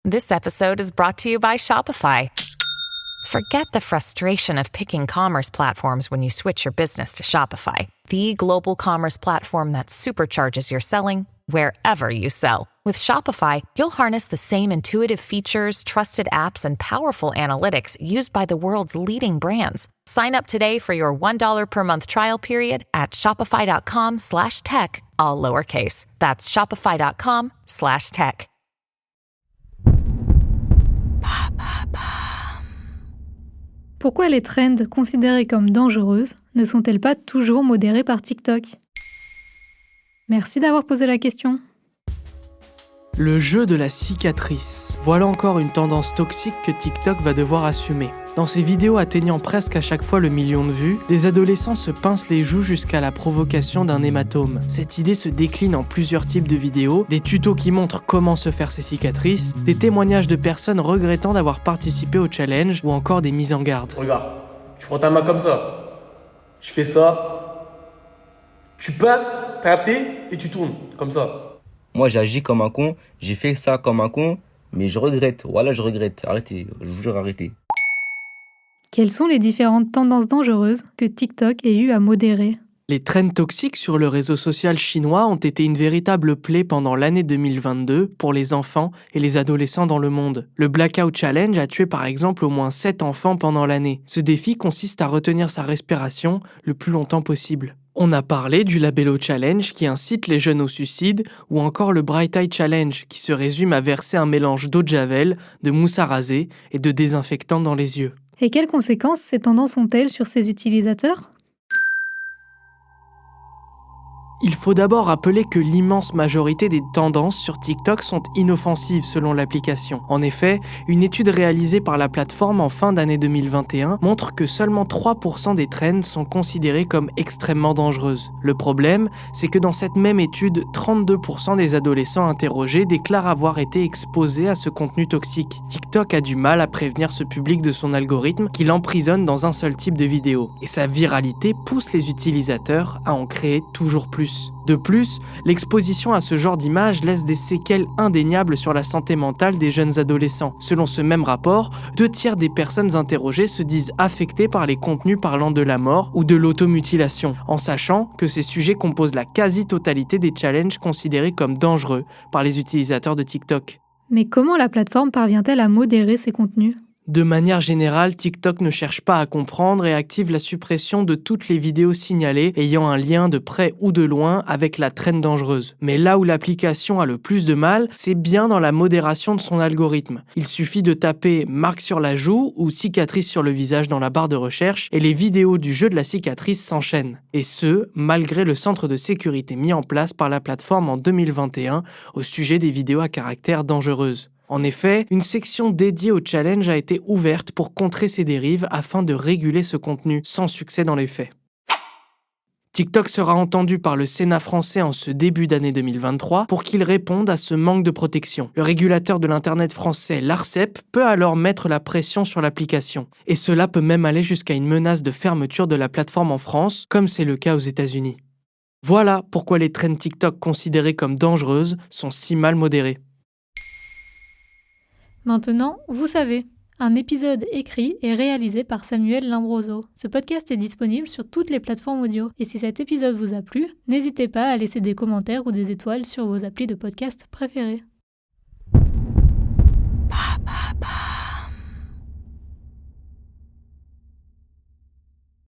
This episode is brought to you by Shopify. Forget the frustration of picking commerce platforms when you switch your business to Shopify, the global commerce platform that supercharges your selling wherever you sell. With Shopify, you'll harness the same intuitive features, trusted apps, and powerful analytics used by the world's leading brands. Sign up today for your $1 per month trial period at shopify.com/tech, all lowercase. That's shopify.com/tech. Pourquoi les trends considérées comme dangereuses ne sont-elles pas toujours modérées par TikTok ? Merci d'avoir posé la question. Le jeu de la cicatrice. Voilà encore une tendance toxique que TikTok va devoir assumer. Dans ses vidéos atteignant presque à chaque fois le million de vues, des adolescents se pincent les joues jusqu'à la provocation d'un hématome. Cette idée se décline en plusieurs types de vidéos, des tutos qui montrent comment se faire ses cicatrices, des témoignages de personnes regrettant d'avoir participé au challenge ou encore des mises en garde. Regarde, tu prends ta main comme ça, je fais ça, tu passes, tapé et tu tournes, comme ça. Moi, j'ai agi comme un con, j'ai fait ça comme un con, mais je regrette. Voilà, je regrette. Arrêtez, je vous jure, arrêtez. Quelles sont les différentes tendances dangereuses que TikTok ait eu à modérer ? Les trends toxiques sur le réseau social chinois ont été une véritable plaie pendant l'année 2022 pour les enfants et les adolescents dans le monde. Le Blackout Challenge a tué par exemple au moins 7 enfants pendant l'année. Ce défi consiste à retenir sa respiration le plus longtemps possible. On a parlé du Labello Challenge qui incite les jeunes au suicide ou encore le Bright Eye Challenge qui se résume à verser un mélange d'eau de javel, de mousse à raser et de désinfectant dans les yeux. Et quelles conséquences ces tendances ont-elles sur ses utilisateurs ? Il faut d'abord rappeler que l'immense majorité des tendances sur TikTok sont inoffensives selon l'application. En effet, une étude réalisée par la plateforme en fin d'année 2021 montre que seulement 3% des trends sont considérées comme extrêmement dangereuses. Le problème, c'est que dans cette même étude, 32% des adolescents interrogés déclarent avoir été exposés à ce contenu toxique. TikTok a du mal à prévenir ce public de son algorithme qui l'emprisonne dans un seul type de vidéo. Et sa viralité pousse les utilisateurs à en créer toujours plus. De plus, l'exposition à ce genre d'images laisse des séquelles indéniables sur la santé mentale des jeunes adolescents. Selon ce même rapport, 2/3 des personnes interrogées se disent affectées par les contenus parlant de la mort ou de l'automutilation, en sachant que ces sujets composent la quasi-totalité des challenges considérés comme dangereux par les utilisateurs de TikTok. Mais comment la plateforme parvient-elle à modérer ces contenus ? De manière générale, TikTok ne cherche pas à comprendre et active la suppression de toutes les vidéos signalées ayant un lien de près ou de loin avec la trend dangereuse. Mais là où l'application a le plus de mal, c'est bien dans la modération de son algorithme. Il suffit de taper « marque sur la joue » ou « cicatrice sur le visage » dans la barre de recherche et les vidéos du jeu de la cicatrice s'enchaînent. Et ce, malgré le centre de sécurité mis en place par la plateforme en 2021 au sujet des vidéos à caractère dangereuse. En effet, une section dédiée au challenge a été ouverte pour contrer ces dérives afin de réguler ce contenu, sans succès dans les faits. TikTok sera entendu par le Sénat français en ce début d'année 2023 pour qu'il réponde à ce manque de protection. Le régulateur de l'Internet français, l'Arcep, peut alors mettre la pression sur l'application. Et cela peut même aller jusqu'à une menace de fermeture de la plateforme en France, comme c'est le cas aux États-Unis. Voilà pourquoi les trends TikTok considérées comme dangereuses sont si mal modérées. Maintenant, vous savez, un épisode écrit et réalisé par Samuel Lambroso. Ce podcast est disponible sur toutes les plateformes audio. Et si cet épisode vous a plu, n'hésitez pas à laisser des commentaires ou des étoiles sur vos applis de podcast préférés.